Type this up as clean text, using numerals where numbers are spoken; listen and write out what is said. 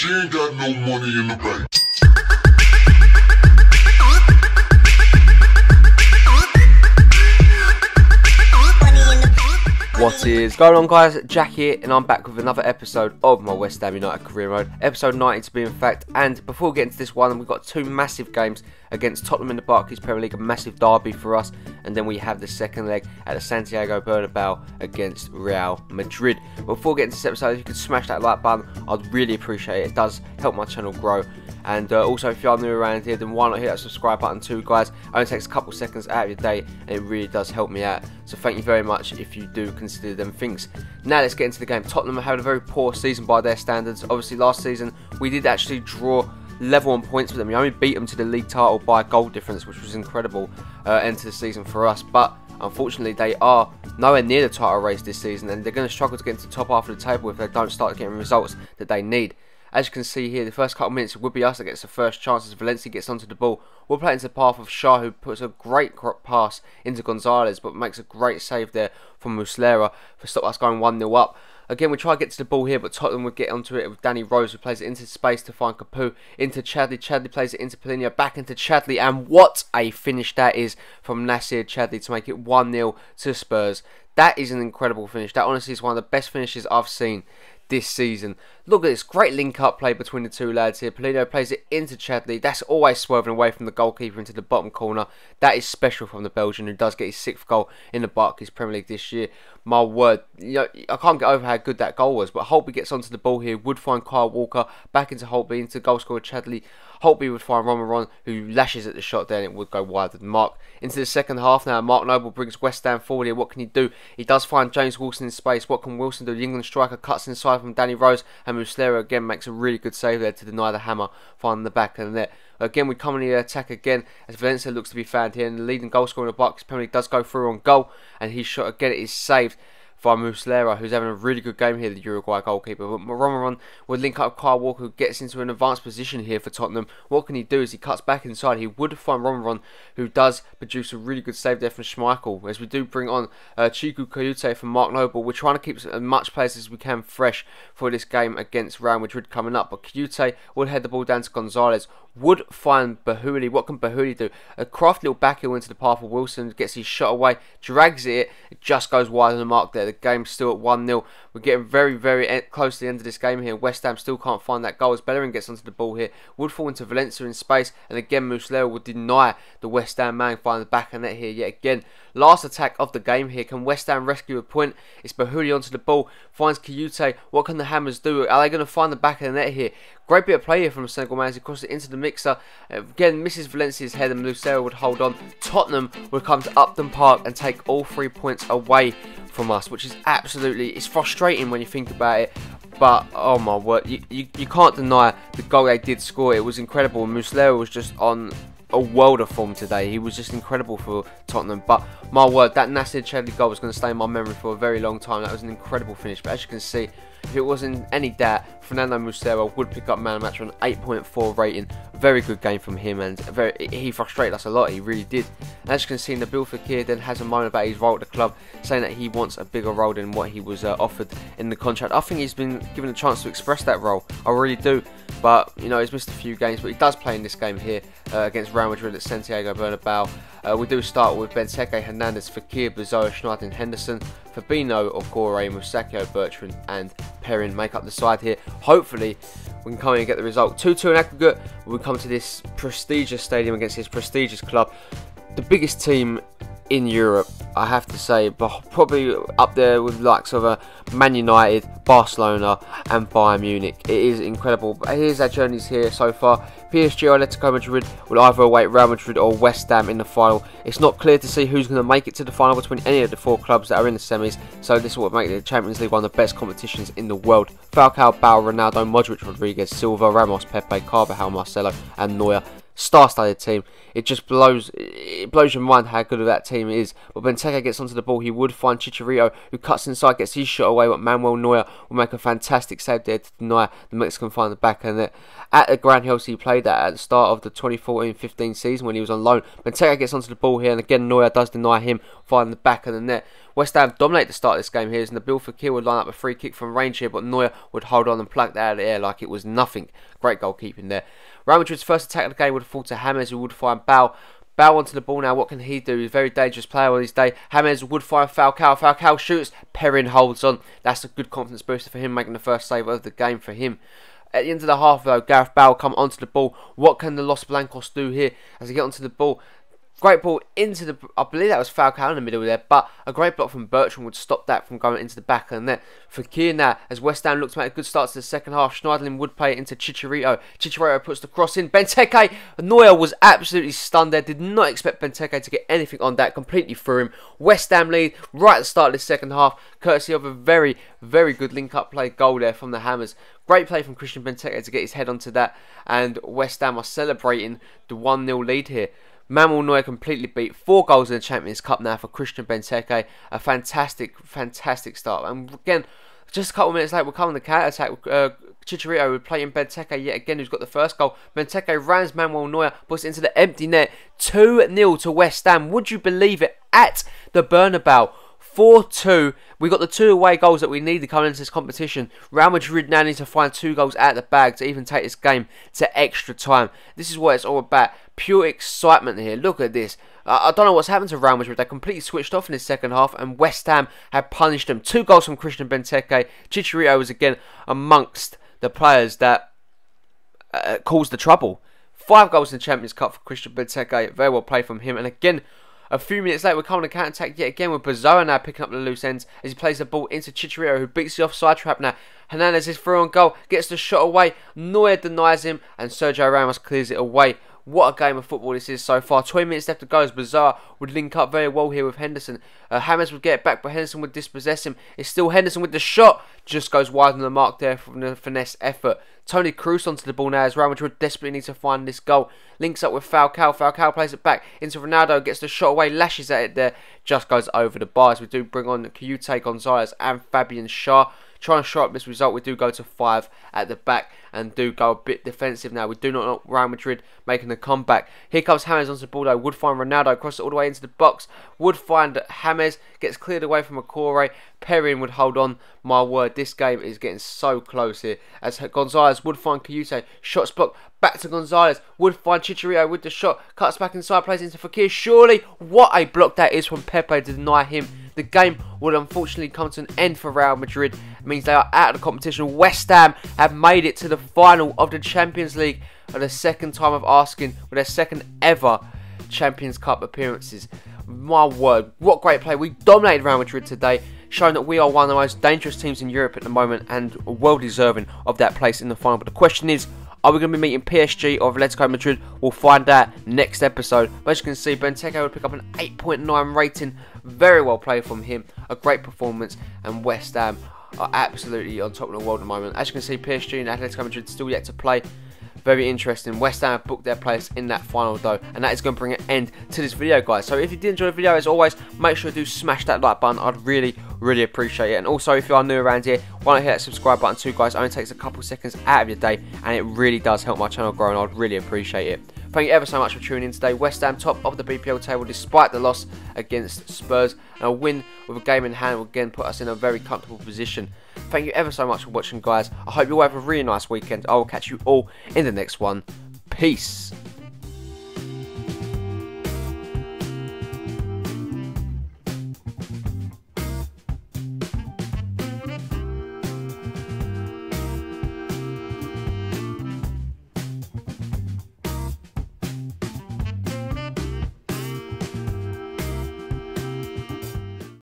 She ain't got no money in the bank. What is going on, guys? Jack here, and I'm back with another episode of my West Ham United career mode, episode 90 to be in fact. And before we get into this one, we've got two massive games against Tottenham in the Barclays Premier League, a massive derby for us, and then we have the second leg at the Santiago Bernabeu against Real Madrid. Before we get into this episode, if you could smash that like button, I'd really appreciate it. It does help my channel grow. And also, if you are new around here, then why not hit that subscribe button too, guys? It only takes a couple seconds out of your day, and it really does help me out. So thank you very much if you do consider them things. Now let's get into the game. Tottenham are having a very poor season by their standards. Obviously, last season we did actually draw level on points with them. We only beat them to the league title by a goal difference, which was incredible end to the season for us. But unfortunately, they are nowhere near the title race this season, and they're going to struggle to get into the top half of the table if they don't start getting results that they need. As you can see here, the first couple of minutes it would be us that gets the first chance as Valencia gets onto the ball. We'll play into the path of Shah, who puts a great pass into Gonzalez, but makes a great save there from Muslera for stop us going 1-0 up. Again, we try to get to the ball here, but Tottenham would get onto it with Danny Rose, who plays it into space to find Capu, into Chadli. Chadli plays it into Polina, back into Chadli, and what a finish that is from Nasir Chadli to make it 1-0 to Spurs. That is an incredible finish. That honestly is one of the best finishes I've seen this season. Look at this great link-up play between the two lads here. Polino plays it into Chadli. That's always swerving away from the goalkeeper into the bottom corner. That is special from the Belgian, who does get his 6th goal in the Barclays Premier League this year. My word, you know, I can't get over how good that goal was. But Holtby gets onto the ball here, would find Kyle Walker, back into Holtby, into goal scorer Chadli. Holtby would find Romaron, who lashes at the shot there, and it would go wide of the mark. Into the second half now, Mark Noble brings West Ham forward here. What can he do? He does find James Wilson in space. What can Wilson do? The England striker cuts inside from Danny Rose, and Muslera again makes a really good save there to deny the hammer, finding the back of the net. Again, we come in the attack again as Valencia looks to be found here, and the leading goal scorer in the Barclays Premier League does go through on goal, and his shot again is saved by Muslera, who's having a really good game here, the Uruguay goalkeeper. But Romaron would link up Kyle Walker, who gets into an advanced position here for Tottenham. What can he do as he cuts back inside? He would find Romaron, who does produce a really good save there from Schmeichel. As we do bring on Chiku Kayute from Mark Noble. We're trying to keep as much players as we can fresh for this game against Real Madrid coming up. But Kayute would head the ball down to Gonzalez. Would find Bahuli. What can Bahuli do? A crafty little backheel into the path of Wilson, gets his shot away, drags it, it just goes wide of the mark there. The game's still at 1-0. We're getting very, very close to the end of this game here. West Ham still can't find that goal as Bellerin gets onto the ball here. Would fall into Valencia in space, and again Muslera would deny the West Ham man finding the back of the net here yet again. Last attack of the game here. Can West Ham rescue a point? It's Bahuli onto the ball, finds Kayute. What can the Hammers do? Are they going to find the back of the net here? Great bit of play here from the Senegal man as he crosses it into the mixer. Again, misses Valencia's head, and Lucero would hold on. Tottenham would come to Upton Park and take all 3 points away from us, which is absolutely, it's frustrating when you think about it. But oh my word, you can't deny the goal they did score. It was incredible. Muslera was just on a world of form today. He was just incredible for Tottenham. But my word, that Nasir Chadli goal was going to stay in my memory for a very long time. That was an incredible finish. But as you can see, if it wasn't any doubt, Fernando Muslera would pick up man of the match on an 8.4 rating. Very good game from him, and he frustrated us a lot. He really did. And as you can see, Nabil Fekir then has a moment about his role at the club, saying that he wants a bigger role than what he was offered in the contract. I think he's been given a chance to express that role. I really do. But, you know, he's missed a few games, but he does play in this game here against Real Madrid at Santiago Bernabeu. We do start with Benteke, Hernandez, Fekir, Bizarro, Schneider and Henderson. Fabinho, Okore, Musacchio, Bertrand and Perrin make up the side here. Hopefully, we can come in and get the result. 2-2 in aggregate. We come to this prestigious stadium against this prestigious club. The biggest team in Europe, I have to say, but probably up there with likes of Man United, Barcelona and Bayern Munich. It is incredible. But here's our journeys here so far. PSG or Atletico Madrid will either await Real Madrid or West Ham in the final. It's not clear to see who's going to make it to the final between any of the 4 clubs that are in the semis, so this will make the Champions League one of the best competitions in the world. Falcao, Bale, Ronaldo, Modric, Rodriguez, Silva, Ramos, Pepe, Carvajal, Marcelo and Neuer. Star-studded team. It just blows your mind how good of that team is. But Benteke gets onto the ball. He would find Chicharito, who cuts inside, gets his shot away. But Manuel Neuer will make a fantastic save there to deny the Mexican find the back of the net. At the Grand Hills he played at the start of the 2014-15 season when he was on loan. Benteke gets onto the ball here, and again Neuer does deny him, finding the back of the net. West Ham dominate the start of this game here as Nabil Fekir would line up a free kick from range here, but Neuer would hold on and pluck that out of the air like it was nothing. Great goalkeeping there. Real Madrid's first attack of the game would fall to James, who would find Bale. Bale onto the ball now. What can he do? He's a very dangerous player on his day. James would find Falcao. Falcao shoots. Perrin holds on. That's a good confidence booster for him, making the first save of the game for him. At the end of the half, though, Gareth Bale come onto the ball. What can the Los Blancos do here as they get onto the ball? Great ball into the... I believe that was Falcao in the middle there, but a great block from Bertrand would stop that from going into the back of the net. Fekir now, as West Ham looks to make a good start to the second half. Schneiderlin would play it into Chicharito. Chicharito puts the cross in. Benteke, Neuer was absolutely stunned there. Did not expect Benteke to get anything on that. Completely threw him. West Ham lead right at the start of the second half, courtesy of a very, very good link-up play goal there from the Hammers. Great play from Christian Benteke to get his head onto that, and West Ham are celebrating the 1-0 lead here. Manuel Neuer completely beat. 4 goals in the Champions Cup now for Christian Benteke. A fantastic, fantastic start. And again, just a couple of minutes later, we're coming the counter-attack. Chicharito would play in Benteke yet again, who's got the first goal. Benteke rams Manuel Neuer, puts it into the empty net. 2-0 to West Ham. Would you believe it? At the Bernabeu. 4-2. We got the 2 away goals that we needed coming into this competition. Real Madrid now need to find 2 goals out of the bag to even take this game to extra time. This is what it's all about. Pure excitement here. Look at this. I don't know what's happened to Real Madrid. They completely switched off in the second half, and West Ham have punished them. 2 goals from Christian Benteke. Chicharito was again amongst the players that caused the trouble. 5 goals in the Champions Cup for Christian Benteke. Very well played from him. And again, a few minutes later, we're coming to counter-attack yet again with Bazoa now picking up the loose ends as he plays the ball into Chicharito, who beats the offside trap now. Hernandez is through on goal, gets the shot away. Neuer denies him, and Sergio Ramos clears it away. What a game of football this is so far. 20 minutes left to go as Bazoa would link up very well here with Henderson. James would get it back, but Henderson would dispossess him. It's still Henderson with the shot. Just goes wide on the mark there from the finesse effort. Toni Kroos onto the ball now as Real Madrid desperately needs to find this goal. Links up with Falcao. Falcao plays it back into Ronaldo. Gets the shot away. Lashes at it there. Just goes over the bars. We do bring on Kiyute Gonzalez and Fabian Schär. Trying to show up this result, we do go to 5 at the back and do go a bit defensive now. We do not want Real Madrid making a comeback. Here comes James onto the ball though. Would find Ronaldo, cross it all the way into the box. Would find James, gets cleared away from Enquiries. Perrin would hold on. My word, this game is getting so close here. As Gonzalez would find Kiyute, shots blocked. Back to Gonzalez, would find Chicharito with the shot. Cuts back inside, plays into Fekir. Surely, what a block that is from Pepe to deny him. The game would unfortunately come to an end for Real Madrid. It means they are out of the competition. West Ham have made it to the final of the Champions League for the second time of asking, with their second ever Champions Cup appearances. My word, what great play. We dominated Real Madrid today, showing that we are one of the most dangerous teams in Europe at the moment and well deserving of that place in the final. But the question is, are we going to be meeting PSG or Atletico Madrid? We'll find out next episode. But as you can see, Benteke would pick up an 8.9 rating. Very well played from him. A great performance. And West Ham are absolutely on top of the world at the moment. As you can see, PSG and Atletico Madrid still yet to play. Very interesting. West Ham have booked their place in that final though, and that is going to bring an end to this video, guys. So if you did enjoy the video, as always, make sure to smash that like button. I'd really appreciate it. And also, if you are new around here, why not hit that subscribe button too, guys? It only takes a couple seconds out of your day, and it really does help my channel grow, and I'd really appreciate it. Thank you ever so much for tuning in today. West Ham top of the BPL table despite the loss against Spurs, and a win with a game in hand will again put us in a very comfortable position. Thank you ever so much for watching, guys. I hope you all have a really nice weekend. I will catch you all in the next one. Peace.